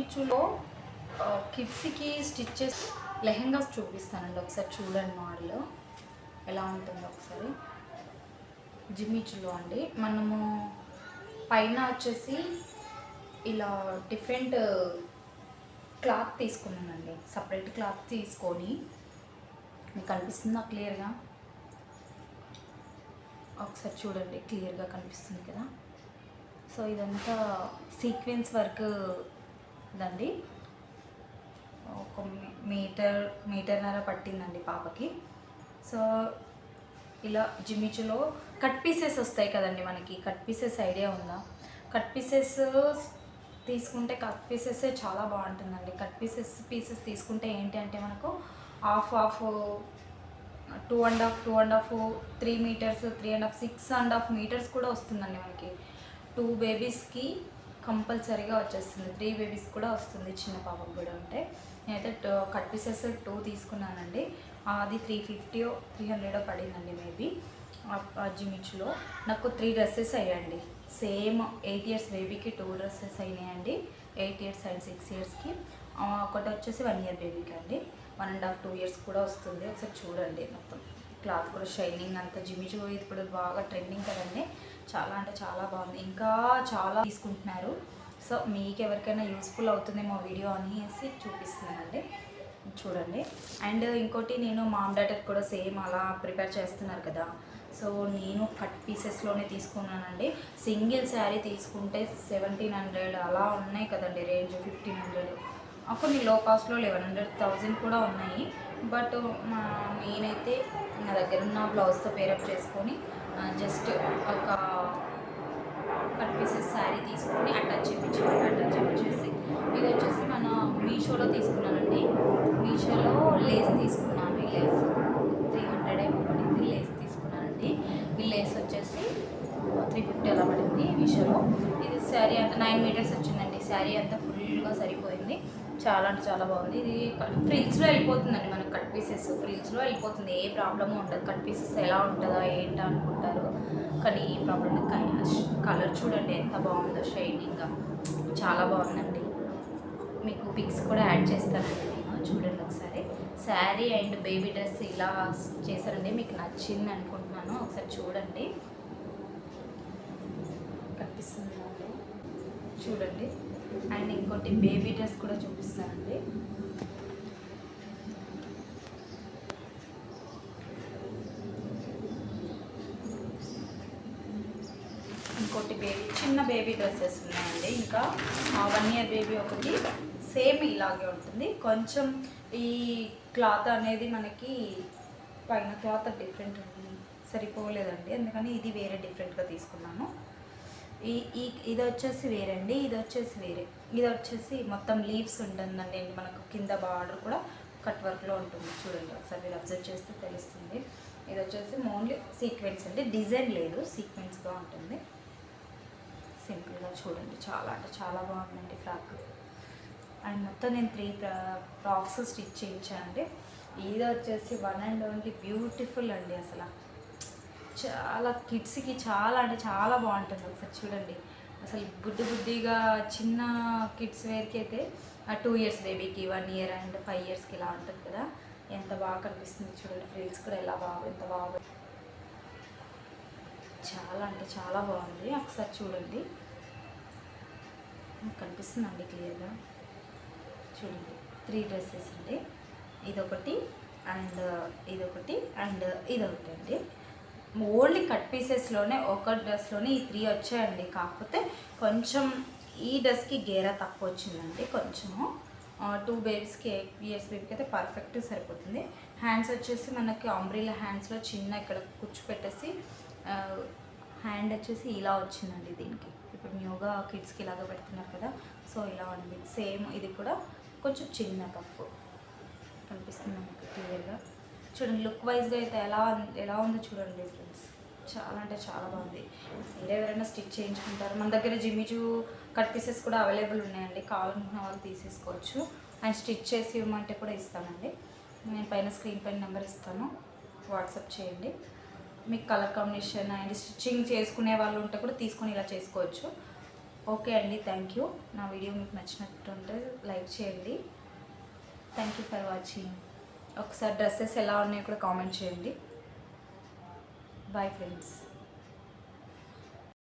జిమ్మిచ్చులో కిడ్స్కి స్టిచ్చెస్ లెహెంగాస్ చూపిస్తానండి. ఒకసారి చూడండి మోడల్ ఎలా ఉంటుందో ఒకసారి. జిమ్మిచ్చులో అండి మనము పైన వచ్చేసి ఇలా డిఫరెంట్ క్లాత్ తీసుకున్నానండి. సపరేట్ క్లాత్ తీసుకొని మీకు కనిపిస్తుందా క్లియర్గా? ఒకసారి చూడండి, క్లియర్గా కనిపిస్తుంది కదా. సో ఇదంతా సీక్వెన్స్ వర్క్ ఇదండి. ఒక మీటర్నర పట్టిందండి పాపకి. సో ఇలా జిమ్మిచ్చులో కట్ పీసెస్ వస్తాయి కదండి మనకి. కట్ పీసెస్ ఐడియా ఉందా? కట్ పీసెస్ తీసుకుంటే కట్ పీసెస్ చాలా బాగుంటుందండి. కట్ పీసెస్ తీసుకుంటే ఏంటి అంటే మనకు హాఫ్ 2.5 3 మీటర్స్ 3.5 6.5 మీటర్స్ కూడా వస్తుందండి మనకి. 2 బేబీస్కి కంపల్సరీగా వచ్చేస్తుంది. 3 బేబీస్ కూడా వస్తుంది, చిన్న పాపకు కూడా ఉంటే. నేనైతే కట్ పీసెస్ 2 తీసుకున్నానండి. అది 350 300 పడిందండి మేబీ. జిమ్మిచ్చులో నాకు 3 డ్రెస్సెస్ అయ్యాయండి. సేమ్ 8 ఇయర్స్ బేబీకి 2 డ్రెస్సెస్ అయినాయండి. 8 ఇయర్స్ అండ్ 6 ఇయర్స్కి. ఒకటి వచ్చేసి 1 ఇయర్ బేబీకి అండి. 1.5 2 ఇయర్స్ కూడా వస్తుంది. ఒకసారి చూడండి, మొత్తం క్లాత్ కూడా షైనింగ్ అంతా. జిమ్మిచు ఇప్పుడు బాగా ట్రెండింగ్ కదండి. చాలా అంటే చాలా బాగుంది. ఇంకా చాలా తీసుకుంటున్నారు. సో మీకు ఎవరికైనా యూస్ఫుల్ అవుతుందేమో వీడియో అనేసి చూపిస్తున్నానండి, చూడండి. అండ్ ఇంకోటి, నేను మామ్ డాటర్ కూడా సేమ్ అలా ప్రిపేర్ చేస్తున్నారు కదా. సో నేను కట్ పీసెస్లోనే తీసుకున్నానండి. సింగిల్ శారీ తీసుకుంటే 1700 అలా ఉన్నాయి కదండి రేంజ్. 1500 కొన్ని లో కాస్ట్లో 1100 1000 కూడా ఉన్నాయి. బట్ నేనైతే నా దగ్గర ఉన్న బ్లౌజ్తో పేరప్ చేసుకొని జస్ట్ ఒక కట్ పీసెస్ శారీ తీసుకొని అటాచ్ చేయించేసి ఇది వచ్చేసి మన మీషోలో తీసుకున్నానండి. మీషోలో లేస్ తీసుకున్నాను. ఈ లేస్ 300 ఏమో పడింది. లేస్ తీసుకున్నానండి. ఈ లేస్ వచ్చేసి 350 అలా పడింది మీషోలో. ఇది శారీ అంతా 9 మీటర్స్ వచ్చిందండి. శారీ అంతా ఫుల్గా సరిపోయింది. చాలా అంటే చాలా బాగుంది. ఇది ఫ్రిల్స్లో వెళ్ళిపోతుందండి మనకు. కట్ పీసెస్ ఫ్రిల్స్లో వెళ్ళిపోతుంది, ఏ ప్రాబ్లము ఉండదు. కట్ పీసెస్ ఎలా ఉంటుందా ఏంటో అనుకుంటారు, కానీ ఏ ప్రాబ్లం ఉండదు. కలర్ చూడండి ఎంత బాగుందో, షైనింగ్గా చాలా బాగుందండి. మీకు పిక్స్ కూడా యాడ్ చేస్తానండి నేను, చూడండి ఒకసారి. శారీ అండ్ బేబీ డ్రెస్ ఇలా చేశారండి. మీకు నచ్చింది అనుకుంటున్నాను. ఒకసారి చూడండి, కనిపిస్తుందండి, చూడండి. అండ్ ఇంకోటి బేబీ డ్రెస్ కూడా చూపిస్తానండి. ఇంకోటి చిన్న బేబీ డ్రెస్సెస్ ఉన్నాయండి. ఇంకా 1 ఇయర్ బేబీ ఒకటి సేమ్ ఇలాగే ఉంటుంది. కొంచెం ఈ క్లాత్ అనేది మనకి పైన క్లాత్ డిఫరెంట్ సరిపోలేదండి, అందుకని ఇది వేరే డిఫరెంట్గా తీసుకున్నాను. ఇది వచ్చేసి వేరే అండి. ఇది వచ్చేసి వేరే. ఇది వచ్చేసి మొత్తం లీవ్స్ ఉంటుందండి. మనకు కింద బార్డర్ కూడా కట్ వర్క్లో ఉంటుంది. చూడండి ఒకసారి, మీరు అబ్జర్వ్ చేస్తే తెలుస్తుంది. ఇది వచ్చేసి ఓన్లీ సీక్వెన్స్ అండి, డిజైన్ లేదు, సీక్వెన్స్గా ఉంటుంది. సింపుల్గా చూడండి, చాలా అంటే చాలా బాగుందండి ఫ్రాక్. అండ్ మొత్తం నేను 3 ఫ్రాక్స్ స్టిచ్ చేయించానండి. ఇది వచ్చేసి వన్ అండ్ ఓన్లీ బ్యూటిఫుల్ అండి. అసలు చాలా కిడ్స్కి చాలా అంటే చాలా బాగుంటుంది. ఒకసారి చూడండి, అసలు బుడ్డిగా చిన్న కిడ్స్ వేర్కి అయితే 2 ఇయర్స్ బేబీకి, 1 ఇయర్ అండ్ 5 ఇయర్స్కి ఇలా ఉంటుంది కదా. ఎంత బాగా కనిపిస్తుంది చూడండి. ఫ్రిల్స్ కూడా ఎంత బాగా, చాలా అంటే చాలా బాగుంది. ఒకసారి చూడండి, కనిపిస్తుందండి క్లియర్గా. చూడండి 3 డ్రెస్సెస్ అండి. ఇదొకటి అండ్ ఇదొకటి అండ్ ఇదొకటి అండి. ఓన్లీ కట్ పీసెస్లోనే ఒక డ్రెస్లోనే ఈ 3 వచ్చాయండి. కాకపోతే కొంచెం ఈ డ్రెస్కి గేరా తక్కువ వచ్చిందండి కొంచెము. 2 బేబీస్కి 8 ఇయర్స్ బేబీకి అయితే పర్ఫెక్ట్ సరిపోతుంది. హ్యాండ్స్ వచ్చేసి మనకి అంబ్రిల్లా హ్యాండ్స్లో చిన్న ఇక్కడ కుచ్చు పెట్టేసి హ్యాండ్ వచ్చేసి ఇలా వచ్చిందండి దీనికి. ఇప్పుడు న్యూగా కిడ్స్కి ఇలాగ పెడుతున్నారు కదా, సో ఇలా ఉంది. సేమ్ ఇది కూడా కొంచెం చిన్న కప్పు కనిపిస్తుంది మనకి క్లియర్గా. చూడండి, లుక్ వైజ్గా అయితే ఎలా ఉందో చూడండి ఫ్రెండ్స్. చాలా అంటే చాలా బాగుంది. వేరే ఎవరైనా స్టిచ్ చేయించుకుంటారు. మన దగ్గర జిమ్మిచు కట్ పీసెస్ కూడా అవైలబుల్ ఉన్నాయండి. కావాలనుకున్న వాళ్ళు తీసేసుకోవచ్చు. అండ్ స్టిచ్ చేసి ఇవ్వమంటే కూడా ఇస్తామండి. నేను పైన స్క్రీన్ పైన నెంబర్ ఇస్తాను, వాట్సాప్ చేయండి. మీకు కలర్ కాంబినేషన్ అండ్ స్టిచ్చింగ్ చేసుకునే వాళ్ళు ఉంటే కూడా తీసుకొని ఇలా చేసుకోవచ్చు. ఓకే అండి, థ్యాంక్ యూ. నా వీడియో మీకు నచ్చినట్టుంటే లైక్ చేయండి. Thank you for watching. ఒకసారి డ్రెస్సెస్ ఎలా ఉన్నాయో కూడా కామెంట్ చేయండి. Bye friends.